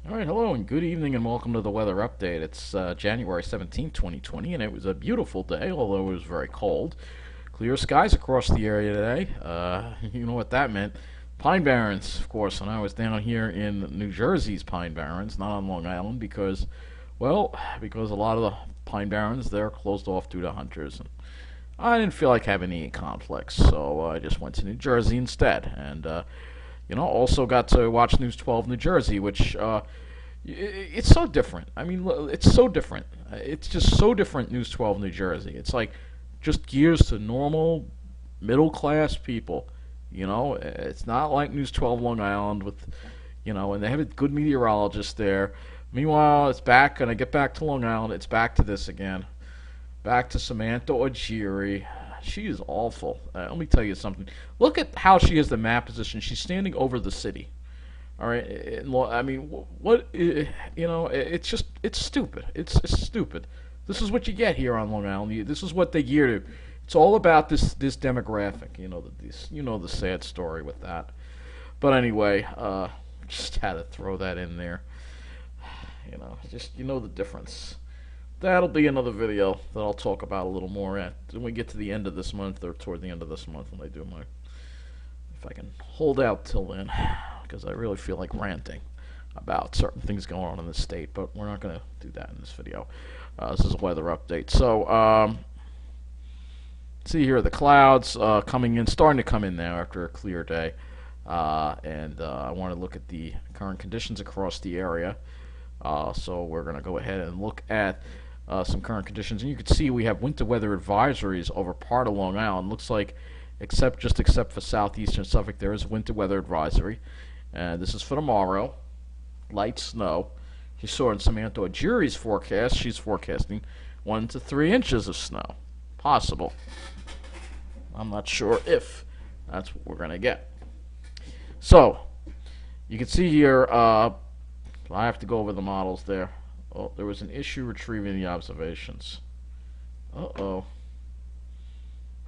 Alright, hello and good evening and welcome to the weather update. It's January 17th, 2020, and it was a beautiful day, although it was very cold. Clear skies across the area today. You know what that meant. Pine Barrens, of course, and I was down here in New Jersey's Pine Barrens, not on Long Island, because a lot of the Pine Barrens, they're closed off due to hunters. And I didn't feel like having any conflicts, so I just went to New Jersey instead. And, also got to watch News 12 New Jersey, which it's so different. I mean, it's so different. It's just so different. News 12 New Jersey. It's like just gears to normal middle class people. It's not like News 12 Long Island and they have a good meteorologist there. Meanwhile, it's back, and I get back to Long Island. It's back to this again. Back to Samantha Ojiri. She is awful. Let me tell you something. Look at how she has the map position. She's standing over the city. All right. I mean, what? It's stupid. It's stupid. This is what you get here on Long Island. This is what they gear to. It's all about this demographic. The sad story with that. But anyway, just had to throw that in there. Just the difference. That'll be another video that I'll talk about a little more at when we get to the end of this month, or toward the end of this month when I do my. If I can hold out till then, because I really feel like ranting about certain things going on in the state, but we're not going to do that in this video. This is a weather update. So, see here the clouds coming in, starting to come in now after a clear day. I want to look at the current conditions across the area. So we're going to go ahead and look at some current conditions. And you can see we have winter weather advisories over part of Long Island. Looks like, except for southeastern Suffolk, there is a winter weather advisory. And this is for tomorrow. Light snow. You saw in Samantha Ojiri's forecast, she's forecasting 1 to 3 inches of snow. Possible. I'm not sure if that's what we're going to get. So, you can see here, I have to go over the models there. Oh, there was an issue retrieving the observations. Uh-oh.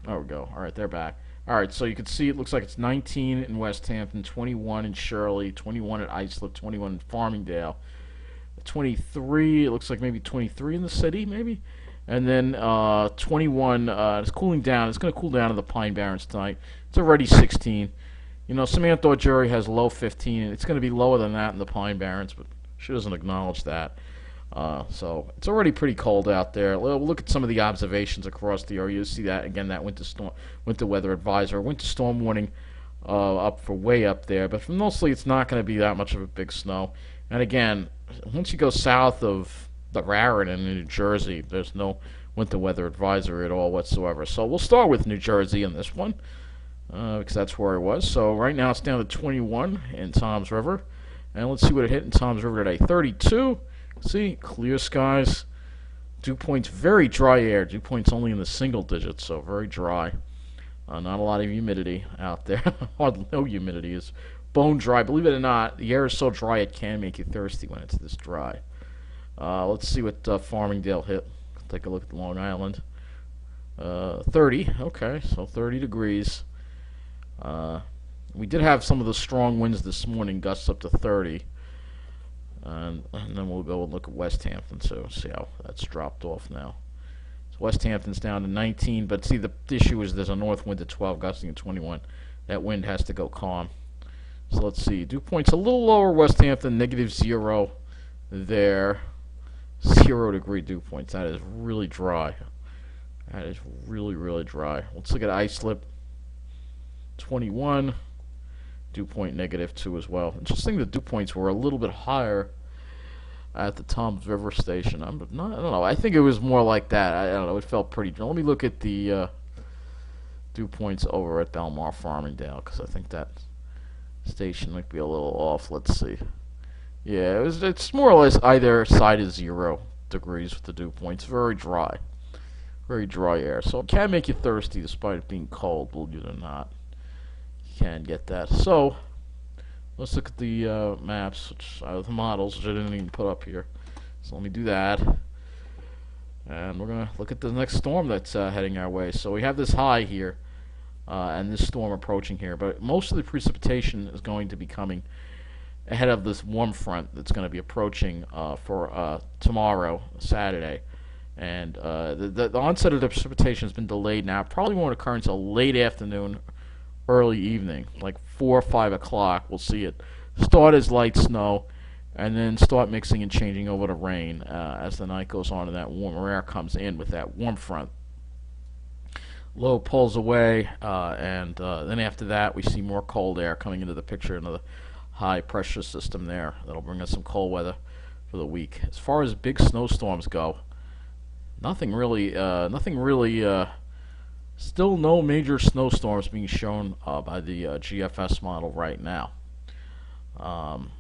There we go. All right, they're back. All right, so you can see it looks like it's 19 in West Hampton, 21 in Shirley, 21 at Islip, 21 in Farmingdale, 23. It looks like maybe 23 in the city, maybe, and then 21. It's cooling down. It's going to cool down in the Pine Barrens tonight. It's already 16. Samantha Ojiri has low 15, and it's going to be lower than that in the Pine Barrens, but she doesn't acknowledge that. So it's already pretty cold out there. We'll look at some of the observations across the area. You see that again, that winter weather advisor, winter storm warning way up there. But mostly, it's not going to be that much of a big snow. And again, once you go south of the Raritan in New Jersey, there's no winter weather advisory at all whatsoever. So we'll start with New Jersey in this one, because that's where I was. So right now it's down to 21 in Toms River. And let's see what it hit in Toms River today. 32. See, clear skies. Dew points, very dry air. Dew points only in the single digits, so very dry. Not a lot of humidity out there. Hardly no humidity. It's bone dry. Believe it or not, the air is so dry it can make you thirsty when it's this dry. Let's see what Farmingdale hit. Take a look at Long Island. 30. Okay, so 30 degrees. We did have some of the strong winds this morning, gusts up to 30. And then we'll go and look at West Hampton, so see how that's dropped off now. So West Hampton's down to 19, but see, the issue is there's a north wind at 12, gusting at 21. That wind has to go calm. So let's see. Dew point's a little lower West Hampton, -0 there. 0-degree dew points. That is really dry. That is really, really dry. Let's look at Islip. 21. Dew point -2 as well. Interesting, the dew points were a little bit higher at the Toms River station. I don't know. I think it was more like that. I don't know. It felt pretty. Let me look at the dew points over at Belmar Farmingdale, because I think that station might be a little off. Let's see. Yeah, it's more or less either side is 0 degrees with the dew points. Very dry. Very dry air. So it can make you thirsty despite it being cold, believe it or not. Can get that. So let's look at the maps, the models, which I didn't even put up here. So let me do that, and we're gonna look at the next storm that's heading our way. So we have this high here, and this storm approaching here, but most of the precipitation is going to be coming ahead of this warm front that's going to be approaching for tomorrow, Saturday. And the onset of the precipitation has been delayed now. Probably won't occur until late afternoon, early evening, like 4 or 5 o'clock. We'll see it start as light snow and then start mixing and changing over to rain as the night goes on and that warmer air comes in with that warm front. Low pulls away, and then after that, we see more cold air coming into the picture, another high pressure system there. That'll bring us some cold weather for the week. As far as big snowstorms go, nothing really. Still no major snowstorms being shown by the GFS model right now. Um,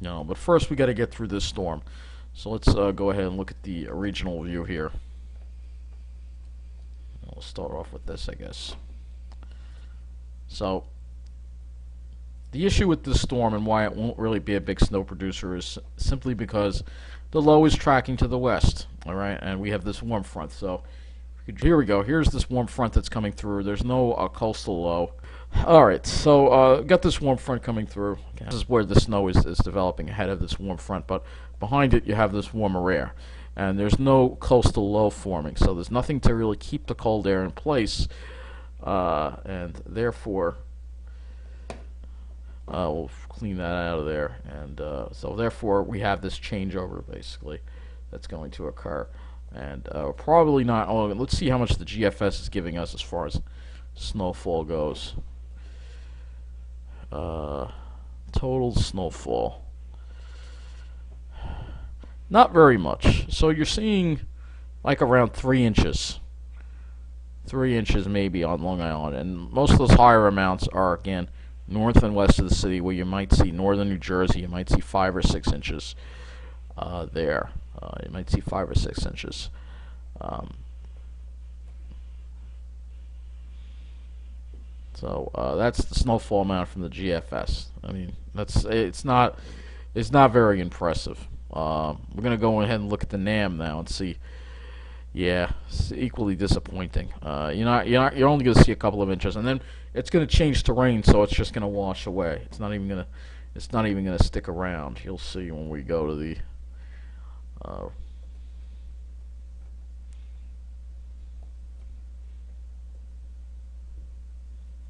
but first we got to get through this storm. So let's go ahead and look at the regional view here. We'll start off with this, I guess. So the issue with this storm and why it won't really be a big snow producer is simply because the low is tracking to the west, all right, and we have this warm front. So here we go. Here's this warm front that's coming through. There's no coastal low. All right, so got this warm front coming through. Okay. This is where the snow is developing ahead of this warm front, but behind it you have this warmer air. And there's no coastal low forming, so there's nothing to really keep the cold air in place, and therefore we'll clean that out of there, and so therefore we have this changeover basically that's going to occur, and probably not. Oh, let's see how much the GFS is giving us as far as snowfall goes. Total snowfall. Not very much. So you're seeing like around 3 inches. 3 inches maybe on Long Island. And most of those higher amounts are, again, north and west of the city, where you might see northern New Jersey. You might see 5 or 6 inches there. You might see 5 or 6 inches. So that's the snowfall amount from the GFS. I mean, it's not very impressive. We're gonna go ahead and look at the NAM now and see. Yeah, it's equally disappointing. You're only gonna see a couple of inches, and then it's gonna change to rain, so it's just gonna wash away. It's not even gonna stick around. You'll see when we go to the.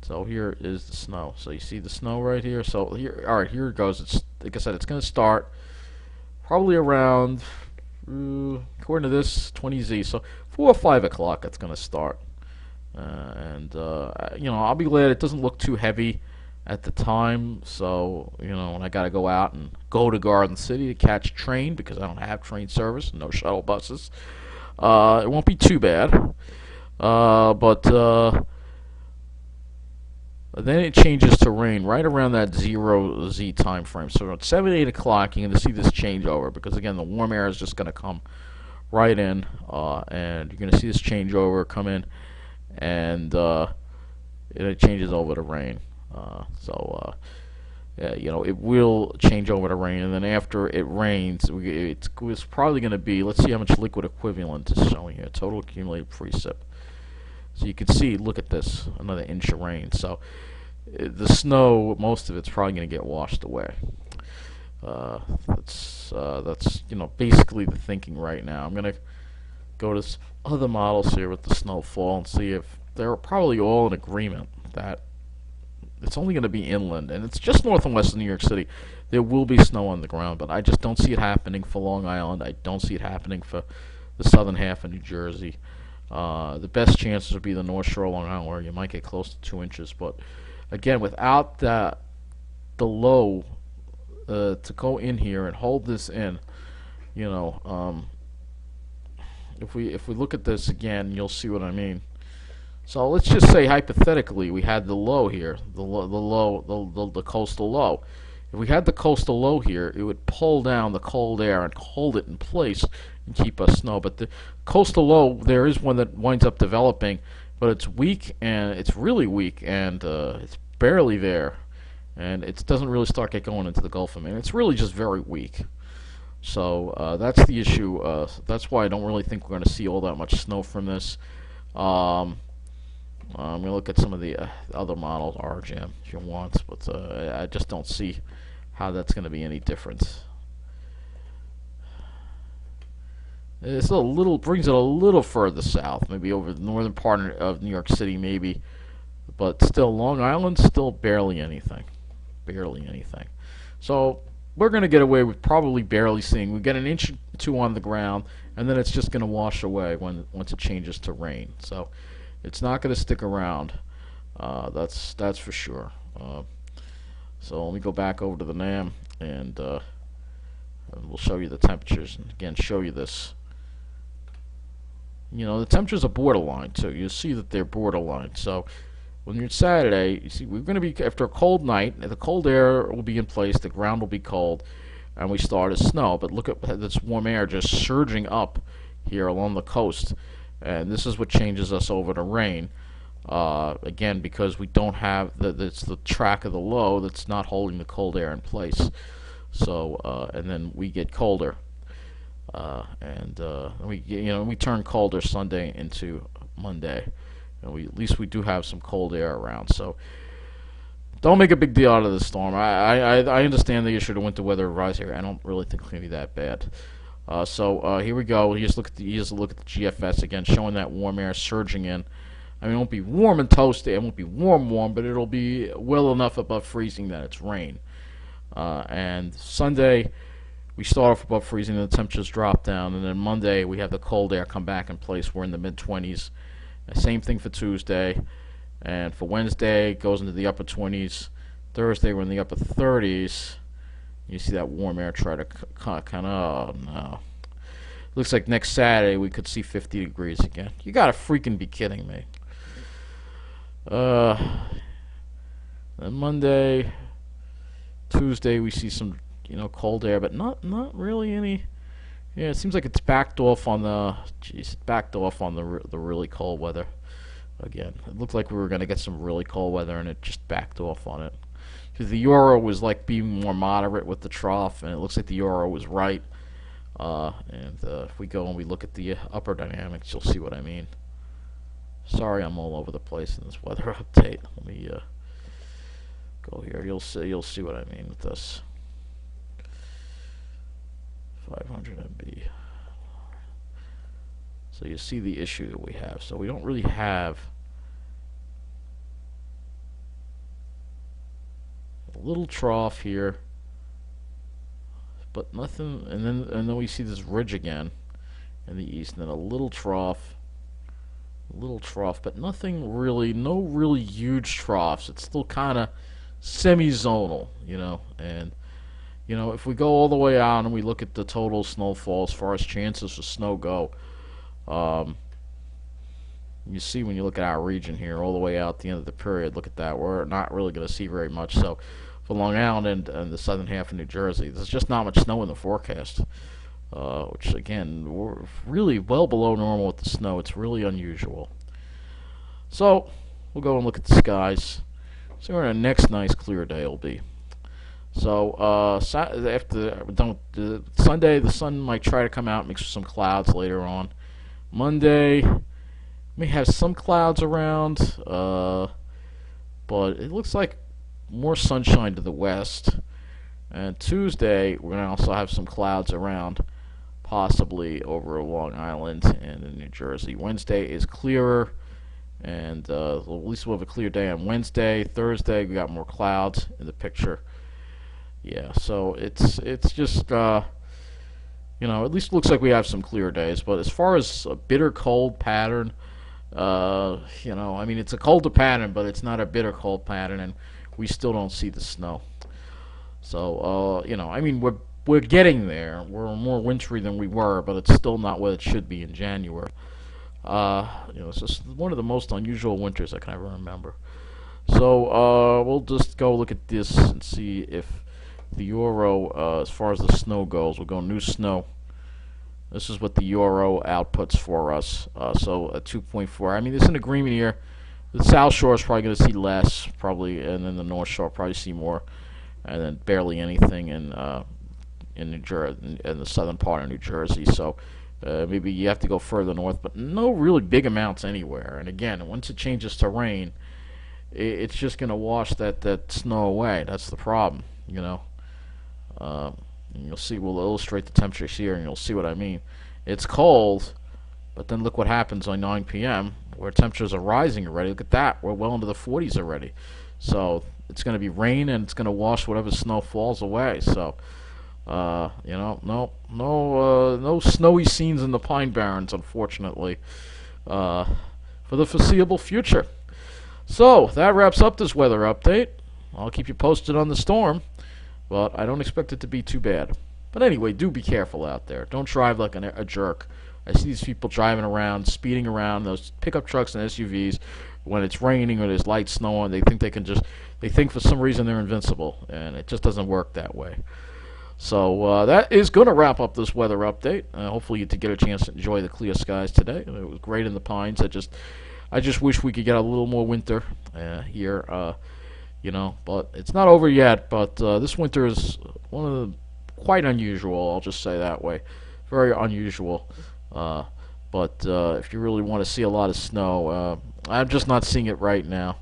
So here is the snow. So you see the snow right here. So here, all right, here it goes. It's like I said, it's gonna start probably around, according to this, 20Z. So 4 or 5 o'clock, it's going to start. And I'll be glad it doesn't look too heavy at the time. So, when I got to go out and go to Garden City to catch a train because I don't have train service, no shuttle buses, it won't be too bad. But then it changes to rain right around that 0Z time frame. So at 7, 8 o'clock, you're going to see this changeover because, again, the warm air is just going to come right in, and you're going to see this changeover come in, and it changes over to rain. It will change over to rain, and then after it rains, it's probably going to be, let's see how much liquid equivalent is showing here, total accumulated precip. So you can see, look at this, another inch of rain. So the snow, most of it's probably going to get washed away. That's basically the thinking right now. I'm going to go to other models here with the snowfall and see if they're probably all in agreement that it's only going to be inland, and it's just north and west of New York City. There will be snow on the ground, but I just don't see it happening for Long Island. I don't see it happening for the southern half of New Jersey. The best chances would be the North Shore, Long Island, where you might get close to 2 inches. But again, without the low to go in here and hold this in, if we look at this again, you'll see what I mean. So let's just say hypothetically we had the low here, the coastal low. If we had the coastal low here, it would pull down the cold air and hold it in place and keep us snow. But the coastal low, there is one that winds up developing, but it's weak, and it's really weak, and it's barely there, and it doesn't really start get going into the Gulf of Maine. It's really just very weak. So that's the issue. That's why I don't really think we're going to see all that much snow from this. I'm going to look at some of the other models, RGM, if you want, but I just don't see how that's going to be any different. It's a little brings it a little further south, maybe over the northern part of New York City, maybe, but still, Long Island, still barely anything. So we're going to get away with probably barely seeing. We get an inch or two on the ground, and then it's just going to wash away once it changes to rain. So it's not going to stick around. That's for sure. So let me go back over to the NAM, and we'll show you the temperatures, and again show you this. The temperatures are borderline too. You see that they're borderline. So when you're Saturday, you see we're going to be after a cold night. The cold air will be in place. The ground will be cold, and we start as snow. But look at this warm air just surging up here along the coast, and this is what changes us over to rain. Again, because we don't have it's the track of the low that's not holding the cold air in place. So and then we get colder. And we turn colder Sunday into Monday, and at least we do have some cold air around. So don't make a big deal out of the storm. I understand the issue of the winter weather rise here. I don't really think it's gonna be that bad. So here we go. Here's look at the GFS again, showing that warm air surging in. I mean, it won't be warm and toasty. It won't be warm, but it'll be well enough above freezing that it's rain. And Sunday, we start off above freezing, and the temperatures drop down. And then Monday, we have the cold air come back in place. We're in the mid-20s. Same thing for Tuesday. And for Wednesday, it goes into the upper 20s. Thursday, we're in the upper 30s. You see that warm air try to kind of, oh no. Looks like next Saturday, we could see 50 degrees again. You gotta freaking be kidding me. Then Monday, Tuesday, we see some cold air, but not really any. Yeah, it seems like it's backed off on the the really cold weather again. It looked like we were going to get some really cold weather, and it just backed off on it. Because the Euro was like being more moderate with the trough, and it looks like the Euro was right. If we go and we look at the upper dynamics, you'll see what I mean. Sorry, I'm all over the place in this weather update. Let me go here. You'll see what I mean with this. 500 MB. So you see the issue that we have. So we don't really have a little trough here, but nothing. And then we see this ridge again in the east, and then a little trough, but nothing really, no really huge troughs. It's still kind of semi-zonal, and. If we go all the way out and we look at the total snowfall as far as chances for snow go, you see when you look at our region here all the way out the end of the period, look at that. We're not really going to see very much. So for Long Island and the southern half of New Jersey, there's just not much snow in the forecast, which, again, we're really well below normal with the snow. It's really unusual. So we'll go and look at the skies. See where our next nice clear day will be. So after Sunday, the sun might try to come out, mix with some clouds later on. Monday, may have some clouds around, but it looks like more sunshine to the west. And Tuesday, we're going to also have some clouds around, possibly over Long Island and in New Jersey. Wednesday is clearer, and at least we'll have a clear day on Wednesday. Thursday, we got more clouds in the picture. Yeah, so it's just at least looks like we have some clear days. But as far as a bitter cold pattern, I mean, it's a colder pattern, but it's not a bitter cold pattern, and we still don't see the snow. So I mean, we're getting there. We're more wintry than we were, but it's still not what it should be in January. It's just one of the most unusual winters I can ever remember. So we'll just go look at this and see if the Euro, as far as the snow goes, we'll go new snow. This is what the Euro outputs for us. So a 2.4. I mean, there's an agreement here. The South Shore is probably going to see less, probably, and then the North Shore probably see more, and then barely anything in New Jersey, in the southern part of New Jersey. So maybe you have to go further north, but no really big amounts anywhere. And again, once it changes to rain, it's just going to wash that snow away. That's the problem, Uh, and you'll see. We'll illustrate the temperatures here, and you'll see what I mean. It's cold, but then look what happens on 9 p.m. where temperatures are rising already. Look at that. We're well into the 40s already. So it's going to be rain, and it's going to wash whatever snow falls away. So no snowy scenes in the Pine Barrens, unfortunately, uh, for the foreseeable future. So that wraps up this weather update. I'll keep you posted on the storm, but I don't expect it to be too bad. But anyway, do be careful out there. Don't drive like a jerk. I see these people driving around, speeding around, those pickup trucks and SUVs when it's raining or there's light snow on. They think for some reason they're invincible, and it just doesn't work that way. So that is going to wrap up this weather update. Hopefully you did get a chance to enjoy the clear skies today. It was great in the pines. I just wish we could get a little more winter here. But it's not over yet. But this winter is one of the quite unusual. I'll just say that way, very unusual. But if you really want to see a lot of snow, I'm just not seeing it right now.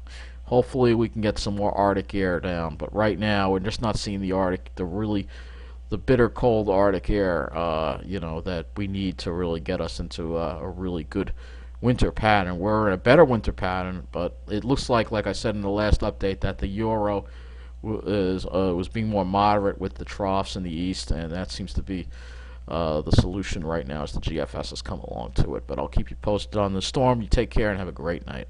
Hopefully we can get some more Arctic air down. But right now we're just not seeing the bitter cold Arctic air, that we need to really get us into a really good winter pattern. We're in a better winter pattern, but it looks like I said in the last update, that the Euro was being more moderate with the troughs in the east, and that seems to be the solution right now as the GFS has come along to it. But I'll keep you posted on the storm. You take care and have a great night.